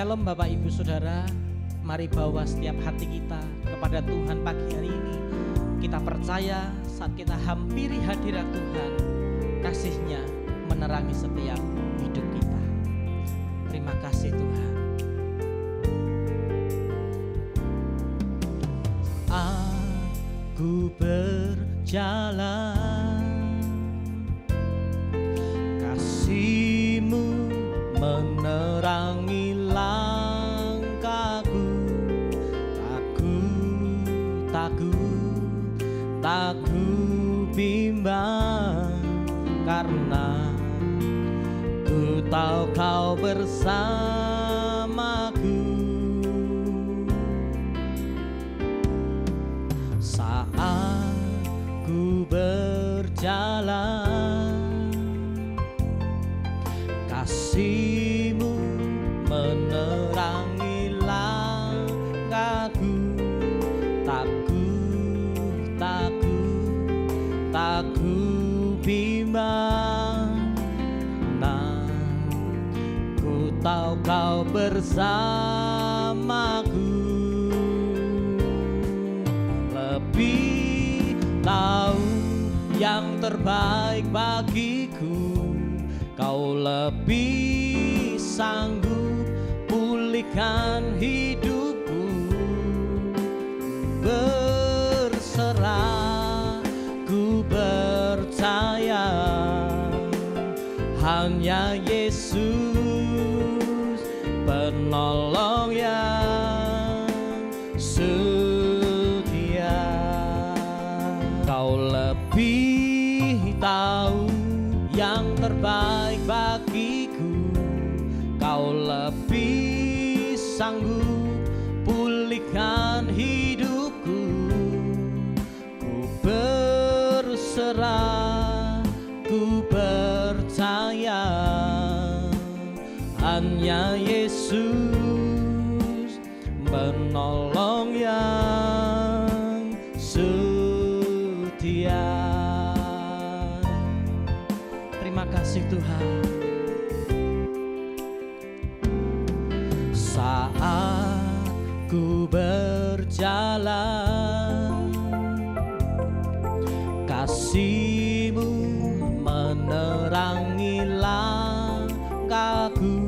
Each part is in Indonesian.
Shalom Bapak Ibu Saudara, mari bawa setiap hati kita kepada Tuhan pagi hari ini. Kita percaya saat kita hampiri hadirat Tuhan, kasih-Nya menerangi setiap hidup kita. Terima kasih Tuhan. Aku berjalan, kasih-Mu menerangi langkahku. Takut bimbang, karena ku tahu Kau bersamaku. Saat ku berjalan, kasih-Mu menerangi langkahku. Takut bimbang, karena ku tahu Kau bersamaku. Lebih tahu yang terbaik bagiku, Kau lebih sanggup pulihkan hidupku. Berserah, ku percaya hanya Yesus penolong yang setia. Kau lebih tahu yang terbaik bagiku, Kau lebih sanggup pulihkan hidupku. Ku berserah, ku percaya hanya Yesus penolong yang setia. Terima kasih Tuhan. Saat ku berjalan, kasih-Mu menerangi langkahku.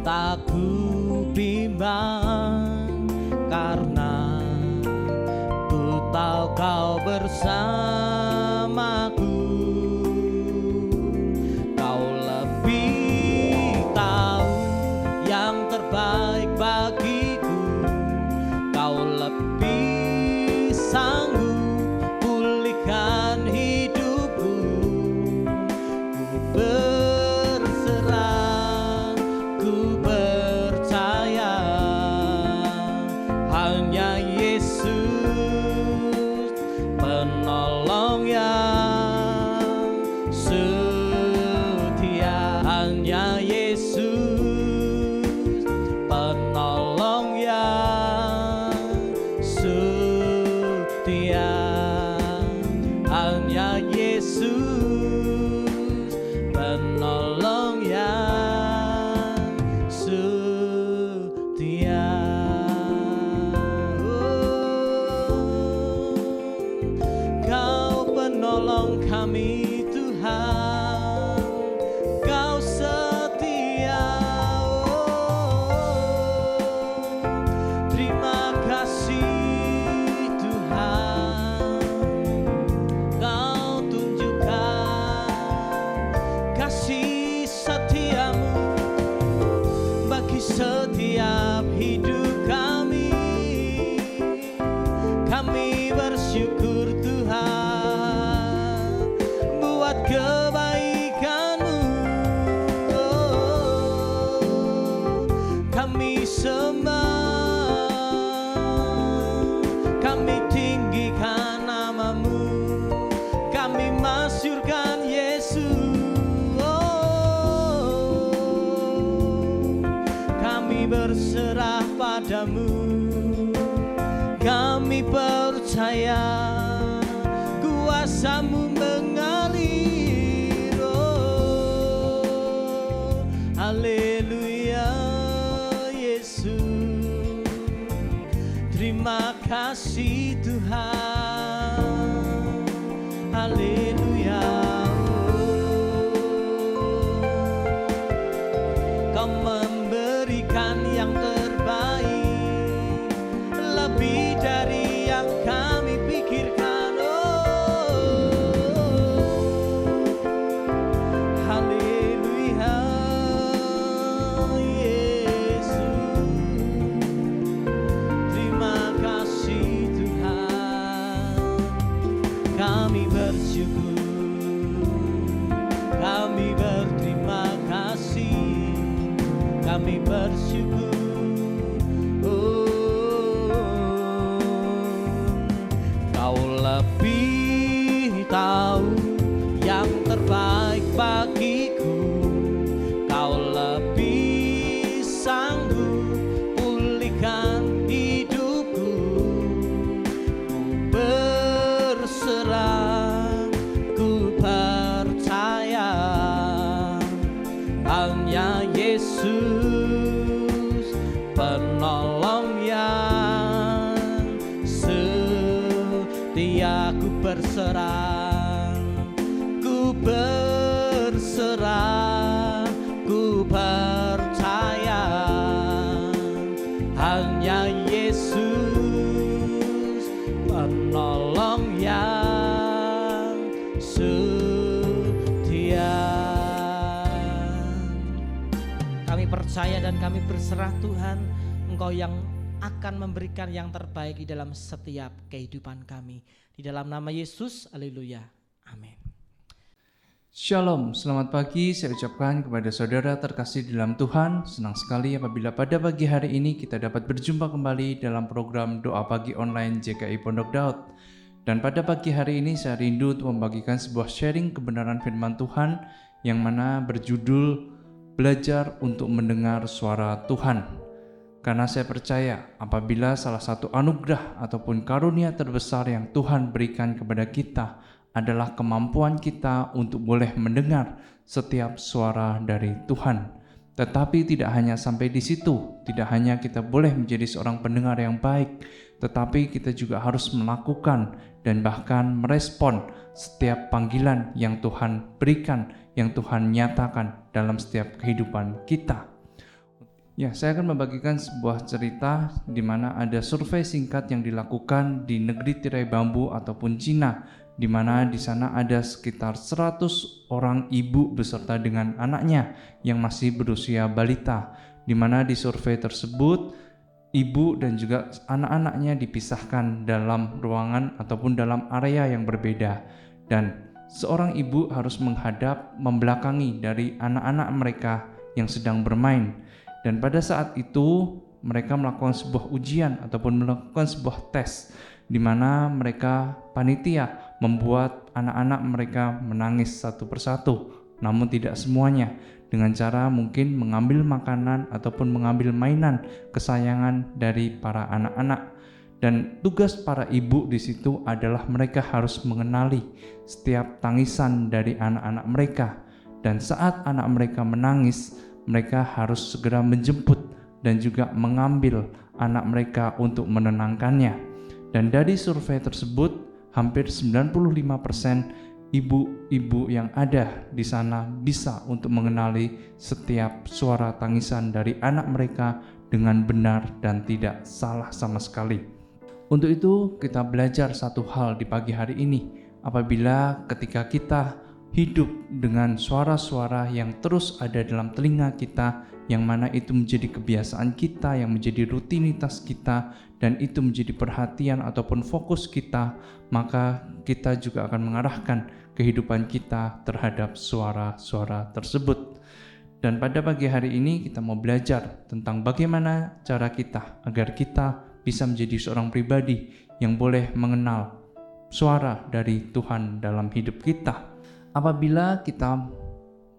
Takut bimbang, karena ku tahu Kau bersamaku. Kau lebih tahu yang terbaik bagiku, Kau lebih sanggup pulihkan hidupku. Ku berserah, ku percaya hanya Yesus penolong yang setia. Hanya Yesus penolong yang setia. Hanya Yesus penolong yang setia. Kau penolong kami Tuhan, Kau setia. Terima kasih Tuhan, Kau tunjukkan kasih setia-Mu bagi setiap hidup kami. Kami bersyukur Tuhan buat kebaikan-Mu. Kami sembah, kami tinggikan nama-Mu, kami masyurkan Yesus. Kami berserah padamu, kami percaya kuasa-Mu mengalir. Haleluya Yesus, terima kasih Tuhan. Haleluya, Kau memberikan yang terbaik, lebih dari yang kami pikirkan. Haleluya Yesus, terima kasih Tuhan. Kami bersyukur, kami berterima kasih, kami bersyukur. Kau lebih tahu yang terbaik bagiku, Kau lebih sanggup pulihkan hidupku. Ku berserah, ku percaya, hanya Yesus penolong yang setia. Ku berserah, ku berserah, ku percaya, hanya Yesus penolong yang setia. Kami percaya dan kami berserah Tuhan, Engkau yang akan memberikan yang terbaik di dalam setiap kehidupan kami. Di dalam nama Yesus, haleluya, amin. Shalom, selamat pagi saya ucapkan kepada saudara terkasih di dalam Tuhan. Senang sekali apabila pada pagi hari ini kita dapat berjumpa kembali dalam program Doa Pagi Online JKI Pondok Daud. Dan pada pagi hari ini saya rindu untuk membagikan sebuah sharing kebenaran firman Tuhan yang mana berjudul Belajar untuk Mendengar Suara Tuhan. Karena saya percaya apabila salah satu anugerah ataupun karunia terbesar yang Tuhan berikan kepada kita adalah kemampuan kita untuk boleh mendengar setiap suara dari Tuhan. Tetapi tidak hanya sampai di situ, tidak hanya kita boleh menjadi seorang pendengar yang baik, tetapi kita juga harus melakukan dan bahkan merespon setiap panggilan yang Tuhan berikan, yang Tuhan nyatakan dalam setiap kehidupan kita. Ya, saya akan membagikan sebuah cerita di mana ada survei singkat yang dilakukan di negeri tirai bambu ataupun Cina, di mana di sana ada sekitar 100 orang ibu beserta dengan anaknya yang masih berusia balita, di mana di survei tersebut ibu dan juga anak-anaknya dipisahkan dalam ruangan ataupun dalam area yang berbeda, dan seorang ibu harus menghadap membelakangi dari anak-anak mereka yang sedang bermain. Dan pada saat itu mereka melakukan sebuah ujian ataupun melakukan sebuah tes di mana mereka panitia membuat anak-anak mereka menangis satu persatu, namun tidak semuanya, dengan cara mungkin mengambil makanan ataupun mengambil mainan kesayangan dari para anak-anak. Dan tugas para ibu di situ adalah mereka harus mengenali setiap tangisan dari anak-anak mereka, dan saat anak mereka menangis, mereka harus segera menjemput dan juga mengambil anak mereka untuk menenangkannya. Dan dari survei tersebut, hampir 95% ibu-ibu yang ada di sana bisa untuk mengenali setiap suara tangisan dari anak mereka dengan benar dan tidak salah sama sekali. Untuk itu, kita belajar satu hal di pagi hari ini. Apabila ketika kita hidup dengan suara-suara yang terus ada dalam telinga kita, yang mana itu menjadi kebiasaan kita, yang menjadi rutinitas kita, dan itu menjadi perhatian ataupun fokus kita, maka kita juga akan mengarahkan kehidupan kita terhadap suara-suara tersebut. Dan pada pagi hari ini kita mau belajar tentang bagaimana cara kita agar kita bisa menjadi seorang pribadi yang boleh mengenal suara dari Tuhan dalam hidup kita. Apabila kita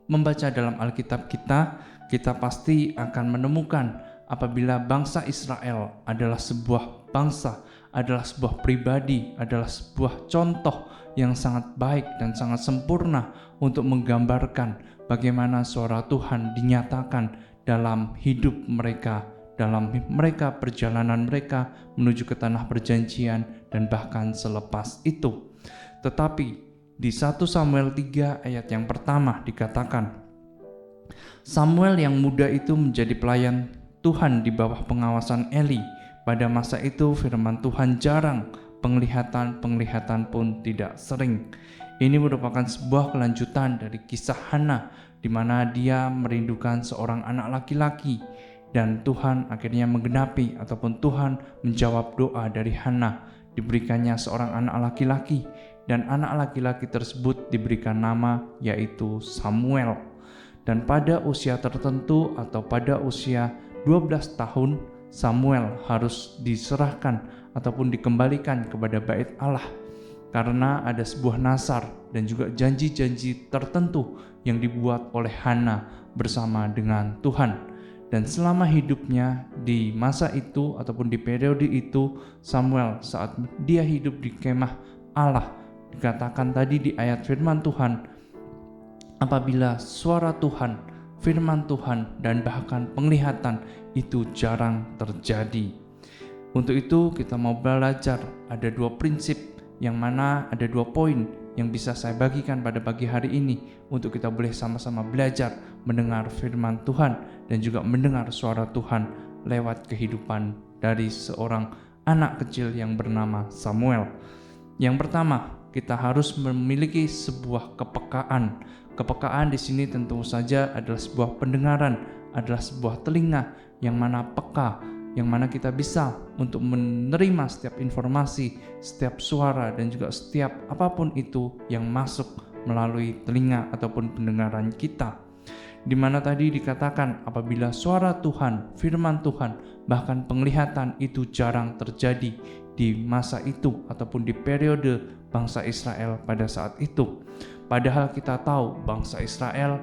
membaca dalam Alkitab kita pasti akan menemukan apabila bangsa Israel adalah sebuah bangsa, adalah sebuah pribadi, adalah sebuah contoh yang sangat baik dan sangat sempurna untuk menggambarkan bagaimana suara Tuhan dinyatakan dalam hidup mereka, dalam mereka perjalanan mereka menuju ke tanah perjanjian dan bahkan selepas itu. Tetapi di 1 Samuel 3 ayat yang pertama dikatakan, Samuel yang muda itu menjadi pelayan Tuhan di bawah pengawasan Eli. Pada masa itu firman Tuhan jarang, penglihatan pun tidak sering. Ini merupakan sebuah kelanjutan dari kisah Hana, di mana dia merindukan seorang anak laki-laki, dan Tuhan akhirnya menggenapi ataupun Tuhan menjawab doa dari Hana. Diberikannya seorang anak laki-laki, dan anak laki-laki tersebut diberikan nama yaitu Samuel. Dan pada usia tertentu atau pada usia 12 tahun, Samuel harus diserahkan ataupun dikembalikan kepada bait Allah, karena ada sebuah nazar dan juga janji-janji tertentu yang dibuat oleh Hana bersama dengan Tuhan. Dan selama hidupnya di masa itu ataupun di periode itu, Samuel saat dia hidup di kemah Allah, dikatakan tadi di ayat firman Tuhan, apabila suara Tuhan, firman Tuhan, dan bahkan penglihatan itu jarang terjadi. Untuk itu kita mau belajar ada 2 prinsip, yang mana ada 2 poin yang bisa saya bagikan pada pagi hari ini untuk kita boleh sama-sama belajar mendengar firman Tuhan dan juga mendengar suara Tuhan lewat kehidupan dari seorang anak kecil yang bernama Samuel. Yang pertama, kita harus memiliki sebuah kepekaan. Kepekaan di sini tentu saja adalah sebuah pendengaran, adalah sebuah telinga yang mana peka, yang mana kita bisa untuk menerima setiap informasi, setiap suara, dan juga setiap apapun itu yang masuk melalui telinga ataupun pendengaran kita. Di mana tadi dikatakan apabila suara Tuhan, firman Tuhan, bahkan penglihatan itu jarang terjadi di masa itu ataupun di periode bangsa Israel pada saat itu. Padahal kita tahu bangsa Israel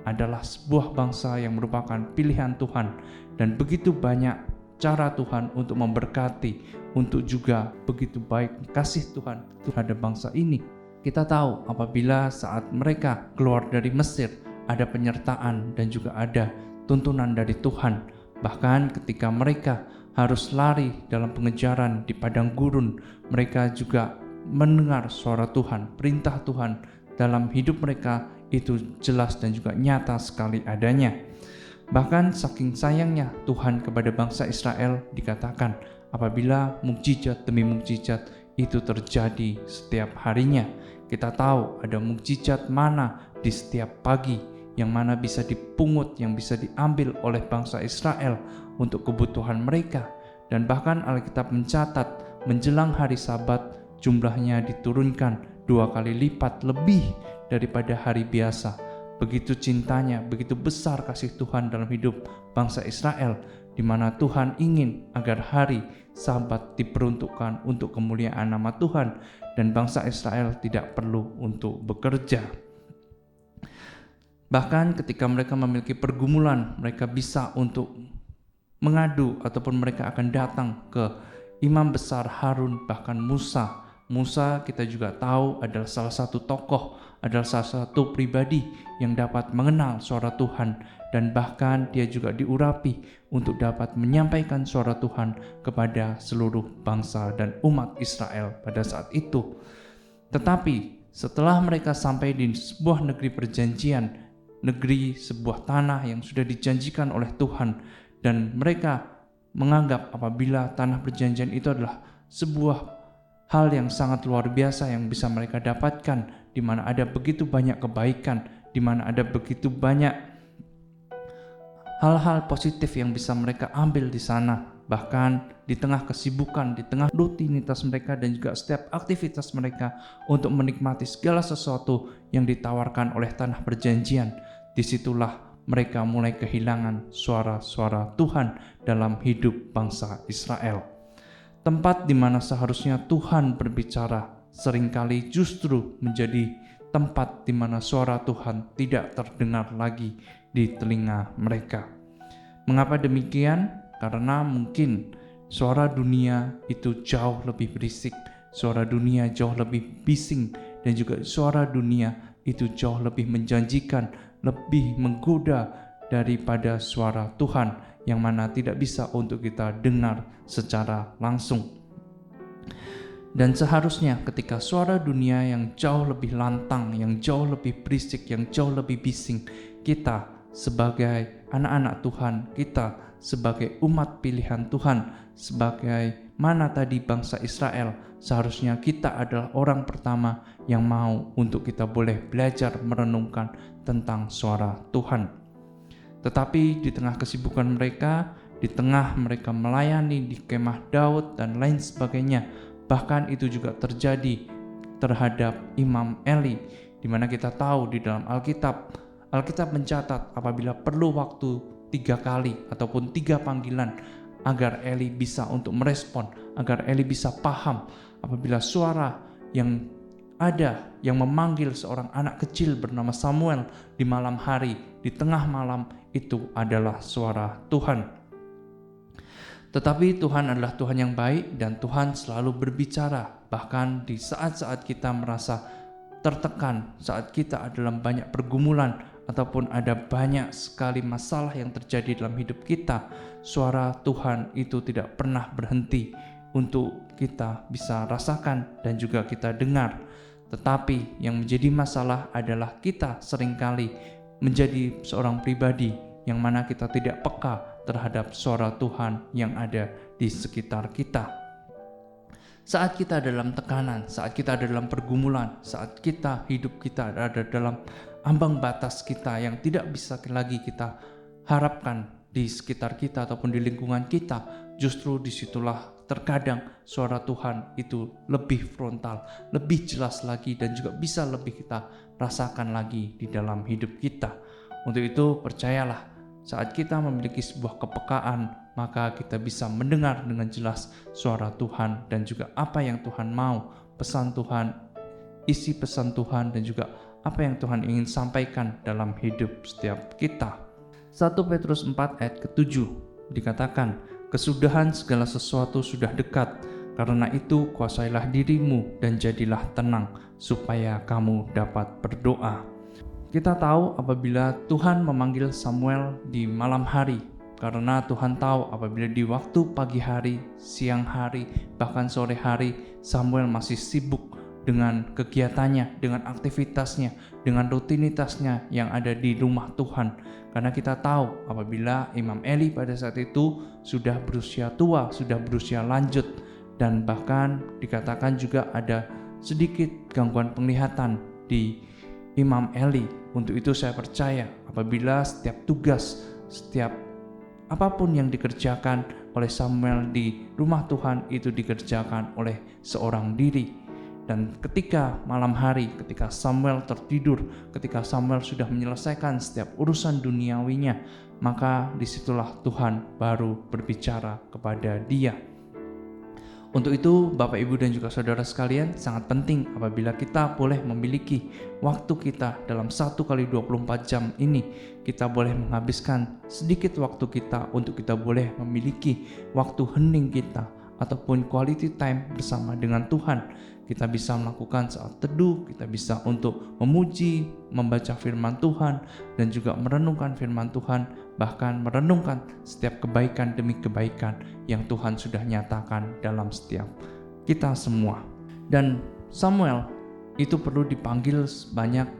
adalah sebuah bangsa yang merupakan pilihan Tuhan, dan begitu banyak cara Tuhan untuk memberkati, untuk juga begitu baik kasih Tuhan terhadap bangsa ini. Kita tahu apabila saat mereka keluar dari Mesir, ada penyertaan dan juga ada tuntunan dari Tuhan. Bahkan ketika mereka harus lari dalam pengejaran di padang gurun, mereka juga mendengar suara Tuhan, perintah Tuhan dalam hidup mereka itu jelas dan juga nyata sekali adanya. Bahkan saking sayangnya Tuhan kepada bangsa Israel, dikatakan apabila mukjizat demi mukjizat itu terjadi setiap harinya. Kita tahu ada mukjizat mana di setiap pagi yang mana bisa dipungut, yang bisa diambil oleh bangsa Israel untuk kebutuhan mereka. Dan bahkan Alkitab mencatat menjelang hari Sabat jumlahnya diturunkan 2 kali lipat lebih daripada hari biasa. Begitu cintanya, begitu besar kasih Tuhan dalam hidup bangsa Israel, di mana Tuhan ingin agar hari Sabat diperuntukkan untuk kemuliaan nama Tuhan dan bangsa Israel tidak perlu untuk bekerja. Bahkan ketika mereka memiliki pergumulan, mereka bisa untuk mengadu ataupun mereka akan datang ke imam besar Harun, bahkan Musa. Musa kita juga tahu adalah salah satu tokoh, adalah salah satu pribadi yang dapat mengenal suara Tuhan, dan bahkan dia juga diurapi untuk dapat menyampaikan suara Tuhan kepada seluruh bangsa dan umat Israel pada saat itu. Tetapi setelah mereka sampai di sebuah negeri perjanjian, negeri sebuah tanah yang sudah dijanjikan oleh Tuhan, dan mereka menganggap apabila tanah perjanjian itu adalah sebuah hal yang sangat luar biasa yang bisa mereka dapatkan, di mana ada begitu banyak kebaikan, di mana ada begitu banyak hal-hal positif yang bisa mereka ambil di sana. Bahkan di tengah kesibukan, di tengah rutinitas mereka dan juga setiap aktivitas mereka untuk menikmati segala sesuatu yang ditawarkan oleh tanah perjanjian, disitulah mereka mulai kehilangan suara-suara Tuhan dalam hidup bangsa Israel. Tempat di mana seharusnya Tuhan berbicara seringkali justru menjadi tempat di mana suara Tuhan tidak terdengar lagi di telinga mereka. Mengapa demikian? Karena mungkin suara dunia itu jauh lebih berisik, suara dunia jauh lebih bising, dan juga suara dunia itu jauh lebih menjanjikan, lebih menggoda daripada suara Tuhan yang mana tidak bisa untuk kita dengar secara langsung. Dan seharusnya ketika suara dunia yang jauh lebih lantang, yang jauh lebih berisik, yang jauh lebih bising, kita sebagai anak-anak Tuhan, kita sebagai umat pilihan Tuhan, sebagai mana tadi bangsa Israel, seharusnya kita adalah orang pertama yang mau untuk kita boleh belajar merenungkan tentang suara Tuhan. Tetapi di tengah kesibukan mereka, di tengah mereka melayani di kemah Daud dan lain sebagainya, bahkan itu juga terjadi terhadap Imam Eli, di mana kita tahu di dalam Alkitab mencatat apabila perlu waktu 3 kali ataupun 3 panggilan agar Eli bisa untuk merespon, agar Eli bisa paham apabila suara yang ada yang memanggil seorang anak kecil bernama Samuel di malam hari, di tengah malam, itu adalah suara Tuhan. Tetapi Tuhan adalah Tuhan yang baik dan Tuhan selalu berbicara, bahkan di saat-saat kita merasa tertekan, saat kita dalam banyak pergumulan ataupun ada banyak sekali masalah yang terjadi dalam hidup kita, suara Tuhan itu tidak pernah berhenti untuk kita bisa rasakan dan juga kita dengar. Tetapi yang menjadi masalah adalah kita seringkali menjadi seorang pribadi yang mana kita tidak peka terhadap suara Tuhan yang ada di sekitar kita. Saat kita dalam tekanan, saat kita dalam pergumulan, saat hidup kita ada dalam ambang batas kita yang tidak bisa lagi kita harapkan di sekitar kita ataupun di lingkungan kita, justru disitulah terkadang suara Tuhan itu lebih frontal, lebih jelas lagi dan juga bisa lebih kita rasakan lagi di dalam hidup kita. Untuk itu percayalah, saat kita memiliki sebuah kepekaan, maka kita bisa mendengar dengan jelas suara Tuhan dan juga apa yang Tuhan mau, pesan Tuhan, isi pesan Tuhan dan juga apa yang Tuhan ingin sampaikan dalam hidup setiap kita. 1 Petrus 4 ayat ke-7 dikatakan, kesudahan segala sesuatu sudah dekat, karena itu kuasailah dirimu dan jadilah tenang, supaya kamu dapat berdoa. Kita tahu apabila Tuhan memanggil Samuel di malam hari, karena Tuhan tahu apabila di waktu pagi hari, siang hari, bahkan sore hari, Samuel masih sibuk dengan kegiatannya, dengan aktivitasnya, dengan rutinitasnya yang ada di rumah Tuhan. Karena kita tahu apabila Imam Eli pada saat itu sudah berusia tua, sudah berusia lanjut, dan bahkan dikatakan juga ada sedikit gangguan penglihatan di Imam Eli. Untuk itu saya percaya apabila setiap tugas, setiap apapun yang dikerjakan oleh Samuel di rumah Tuhan itu dikerjakan oleh seorang diri. Dan ketika malam hari, ketika Samuel tertidur, ketika Samuel sudah menyelesaikan setiap urusan duniawinya, maka disitulah Tuhan baru berbicara kepada dia. Untuk itu Bapak Ibu dan juga saudara sekalian, sangat penting apabila kita boleh memiliki waktu kita dalam 1 kali 24 jam ini, kita boleh menghabiskan sedikit waktu kita untuk kita boleh memiliki waktu hening kita ataupun quality time bersama dengan Tuhan. Kita bisa melakukan saat teduh, kita bisa untuk memuji, membaca firman Tuhan, dan juga merenungkan firman Tuhan, bahkan merenungkan setiap kebaikan demi kebaikan yang Tuhan sudah nyatakan dalam setiap kita semua. Dan Samuel itu perlu dipanggil sebanyak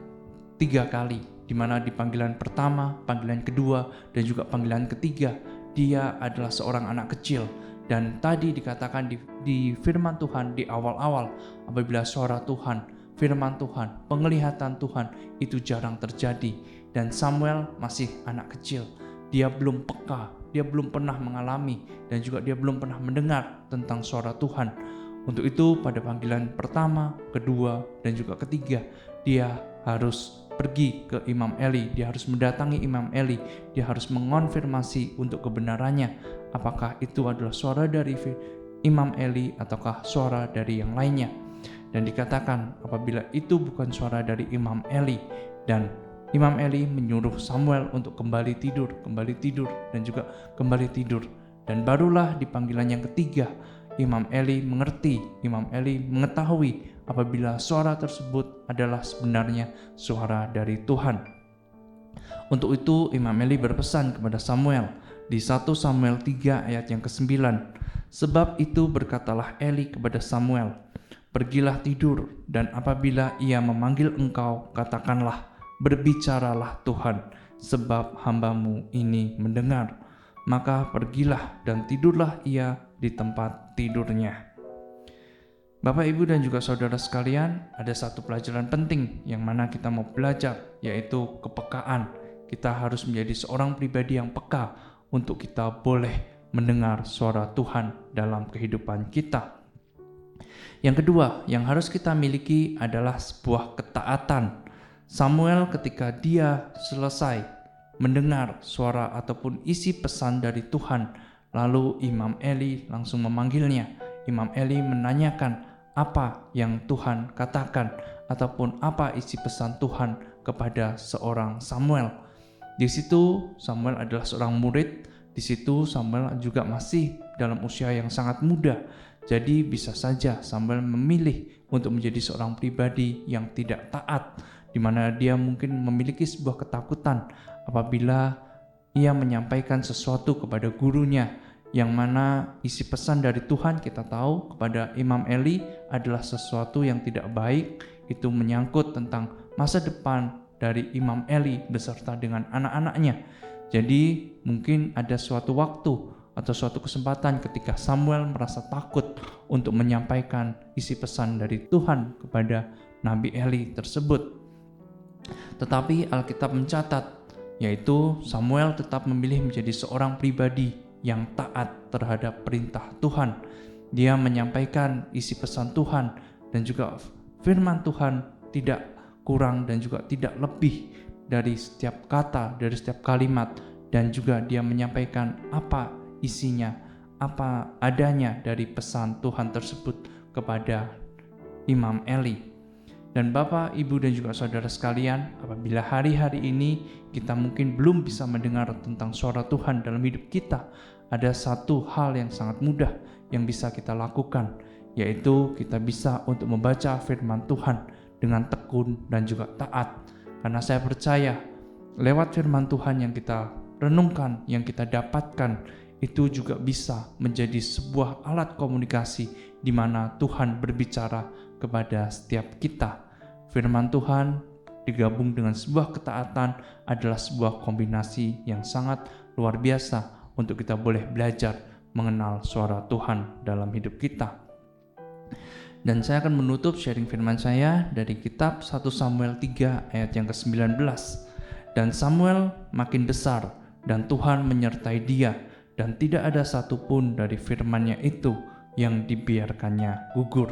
3 kali, di mana di panggilan pertama, panggilan kedua, dan juga panggilan ketiga, dia adalah seorang anak kecil. Dan tadi dikatakan di firman Tuhan di awal-awal, apabila suara Tuhan, firman Tuhan, penglihatan Tuhan itu jarang terjadi. Dan Samuel masih anak kecil, dia belum peka, dia belum pernah mengalami, dan juga dia belum pernah mendengar tentang suara Tuhan. Untuk itu pada panggilan pertama, kedua, dan juga ketiga, dia harus pergi ke Imam Eli, dia harus mendatangi Imam Eli, dia harus mengonfirmasi untuk kebenarannya, apakah itu adalah suara dari Imam Eli ataukah suara dari yang lainnya. Dan dikatakan apabila itu bukan suara dari Imam Eli, dan Imam Eli menyuruh Samuel untuk kembali tidur, dan juga kembali tidur. Dan barulah di panggilan yang ketiga, Imam Eli mengerti, Imam Eli mengetahui apabila suara tersebut adalah sebenarnya suara dari Tuhan. Untuk itu Imam Eli berpesan kepada Samuel di 1 Samuel 3 ayat yang ke-9. Sebab itu berkatalah Eli kepada Samuel, pergilah tidur, dan apabila ia memanggil engkau, katakanlah, berbicaralah Tuhan, sebab hambamu ini mendengar. Maka pergilah dan tidurlah ia di tempat tidurnya. Bapak, Ibu, dan juga saudara sekalian, ada satu pelajaran penting yang mana kita mau belajar, yaitu kepekaan. Kita harus menjadi seorang pribadi yang peka untuk kita boleh mendengar suara Tuhan dalam kehidupan kita. Yang kedua, yang harus kita miliki adalah sebuah ketaatan. Samuel ketika dia selesai mendengar suara ataupun isi pesan dari Tuhan, lalu Imam Eli langsung memanggilnya. Imam Eli menanyakan apa yang Tuhan katakan ataupun apa isi pesan Tuhan kepada seorang Samuel. Di situ Samuel adalah seorang murid. Di situ Samuel juga masih dalam usia yang sangat muda. Jadi bisa saja Samuel memilih untuk menjadi seorang pribadi yang tidak taat, di mana dia mungkin memiliki sebuah ketakutan apabila ia menyampaikan sesuatu kepada gurunya, yang mana isi pesan dari Tuhan kita tahu kepada Imam Eli adalah sesuatu yang tidak baik. Itu menyangkut tentang masa depan dari Imam Eli beserta dengan anak-anaknya. Jadi mungkin ada suatu waktu atau suatu kesempatan ketika Samuel merasa takut untuk menyampaikan isi pesan dari Tuhan kepada Nabi Eli tersebut. Tetapi Alkitab mencatat, yaitu Samuel tetap memilih menjadi seorang pribadi yang taat terhadap perintah Tuhan. Dia menyampaikan isi pesan Tuhan dan juga firman Tuhan, tidak kurang dan juga tidak lebih dari setiap kata, dari setiap kalimat, dan juga dia menyampaikan apa isinya, apa adanya dari pesan Tuhan tersebut kepada Imam Eli. Dan Bapak, Ibu, dan juga saudara sekalian, apabila hari-hari ini kita mungkin belum bisa mendengar tentang suara Tuhan dalam hidup kita, ada satu hal yang sangat mudah yang bisa kita lakukan, yaitu kita bisa untuk membaca firman Tuhan dengan tekun dan juga taat. Karena saya percaya lewat firman Tuhan yang kita renungkan, yang kita dapatkan, itu juga bisa menjadi sebuah alat komunikasi di mana Tuhan berbicara kepada setiap kita. Firman Tuhan digabung dengan sebuah ketaatan adalah sebuah kombinasi yang sangat luar biasa untuk kita boleh belajar mengenal suara Tuhan dalam hidup kita. Dan saya akan menutup sharing firman saya dari kitab 1 Samuel 3 ayat yang ke-19. Dan Samuel makin besar dan Tuhan menyertai dia, dan tidak ada satupun dari firman-Nya itu yang dibiarkannya gugur.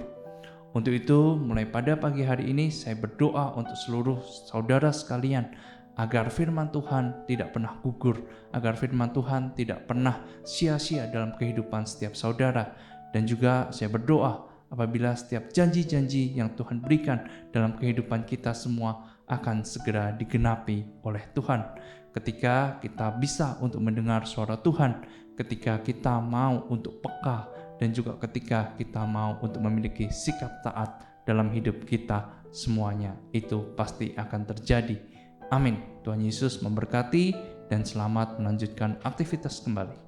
Untuk itu, mulai pada pagi hari ini saya berdoa untuk seluruh saudara sekalian agar firman Tuhan tidak pernah gugur, agar firman Tuhan tidak pernah sia-sia dalam kehidupan setiap saudara. Dan juga saya berdoa apabila setiap janji-janji yang Tuhan berikan dalam kehidupan kita semua akan segera digenapi oleh Tuhan. Ketika kita bisa untuk mendengar suara Tuhan, ketika kita mau untuk peka, dan juga ketika kita mau untuk memiliki sikap taat dalam hidup kita, semuanya itu pasti akan terjadi. Amin. Tuhan Yesus memberkati dan selamat melanjutkan aktivitas kembali.